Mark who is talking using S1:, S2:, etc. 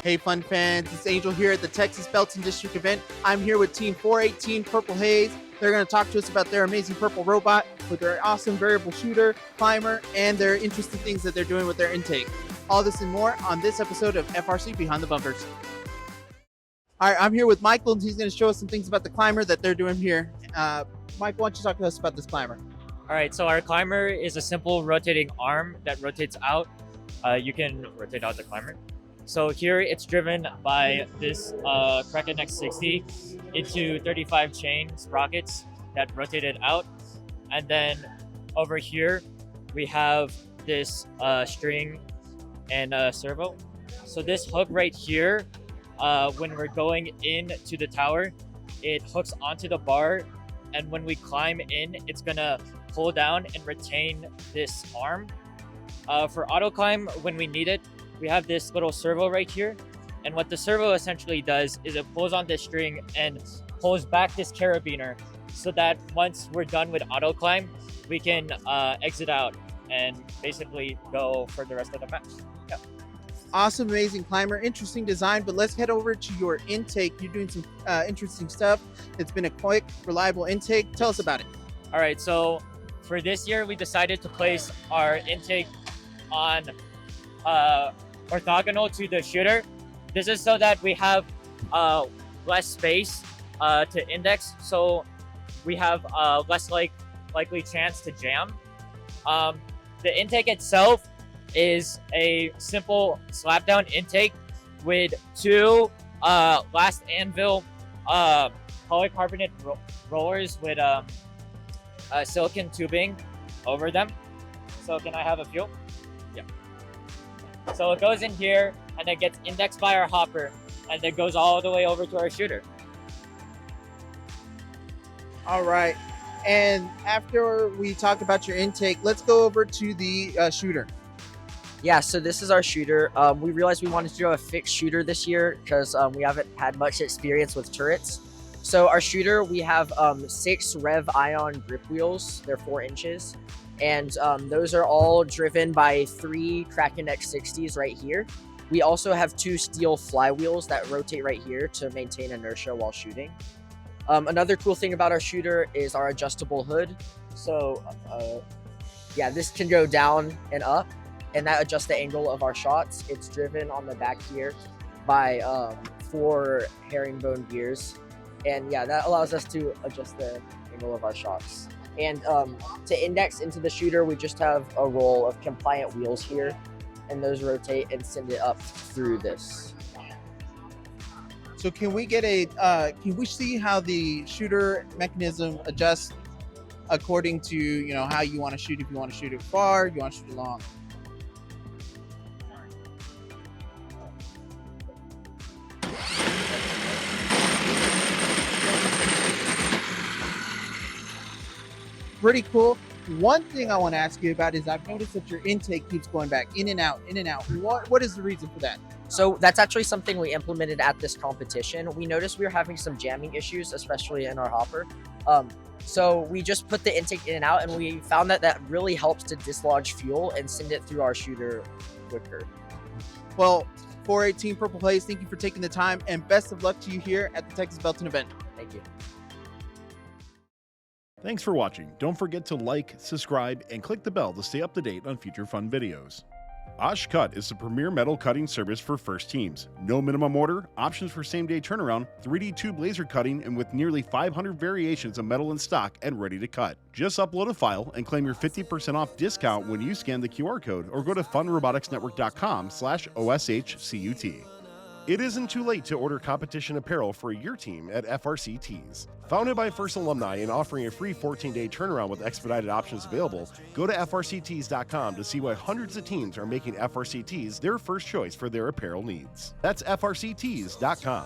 S1: Hey fun fans, it's Angel here at the Texas Belton District event. I'm here with Team 418 Purple Haze. They're going to talk to us about their amazing purple robot with their awesome variable shooter, climber, and their interesting things that they're doing with their intake. All this and more on this episode of FRC Behind the Bumpers. All right, I'm here with Michael, and he's going to show us some things about the climber that they're doing here. Mike, why don't you talk to us about this climber?
S2: All right, so our climber is a simple rotating arm that rotates out. You can rotate out the climber. So here it's driven by this Kraken X60 into 35 chain sprockets that rotated out. And then over here, we have this string and servo. So this hook right here, when we're going into the tower, it hooks onto the bar. And when we climb in, it's gonna pull down and retain this arm. For auto climb, when we need it, we have this little servo right here. And what the servo essentially does is it pulls on this string and pulls back this carabiner so that once we're done with auto climb, we can exit out and basically go for the rest of the match. Yeah.
S1: Awesome, amazing climber, interesting design, but let's head over to your intake. You're doing some interesting stuff. It's been a quick, reliable intake. Tell us about it.
S2: All right, so for this year, we decided to place our intake on orthogonal to the shooter. This is so that we have less space to index, so we have less likely chance to jam. The intake itself is a simple slap down intake with two last anvil polycarbonate rollers with silicon tubing over them. So can I have a few? Yeah. So it goes in here and it gets indexed by our hopper and it goes all the way over to our shooter.
S1: All right. And after we talk about your intake, let's go over to the shooter.
S3: Yeah, so this is our shooter. We realized we wanted to do a fixed shooter this year because we haven't had much experience with turrets. So our shooter, we have 6 Rev Ion grip wheels. They're 4 inches. And those are all driven by 3 Kraken X60s right here. We also have 2 steel flywheels that rotate right here to maintain inertia while shooting. Another cool thing about our shooter is our adjustable hood. So yeah, this can go down and up, and that adjusts the angle of our shots. It's driven on the back here by 4 herringbone gears. And yeah, that allows us to adjust the angle of our shots. And to index into the shooter, we just have a roll of compliant wheels here, and those rotate and send it up through this.
S1: So can we get can we see how the shooter mechanism adjusts according to, how you want to shoot? If you want to shoot it far, you want to shoot it long. Pretty cool. One thing I want to ask you about is I've noticed that your intake keeps going back in and out, in and out. What is the reason for that?
S3: So that's actually something we implemented at this competition. We noticed we were having some jamming issues, especially in our hopper. So we just put the intake in and out, and we found that that really helps to dislodge fuel and send it through our shooter quicker.
S1: Well, 418 Purple Haze, thank you for taking the time, and best of luck to you here at the Texas Belton event.
S3: Thank you.
S4: Thanks for watching. Don't forget to like, subscribe, and click the bell to stay up to date on future fun videos. Osh Cut is the premier metal cutting service for first teams. No minimum order, options for same-day turnaround, 3D tube laser cutting, and with nearly 500 variations of metal in stock and ready to cut. Just upload a file and claim your 50% off discount when you scan the QR code or go to funroboticsnetwork.com/OSHCUT. It isn't too late to order competition apparel for your team at FRC Tees. Founded by First alumni and offering a free 14-day turnaround with expedited options available, go to FRCtees.com to see why hundreds of teams are making FRC Tees their first choice for their apparel needs. That's FRCtees.com.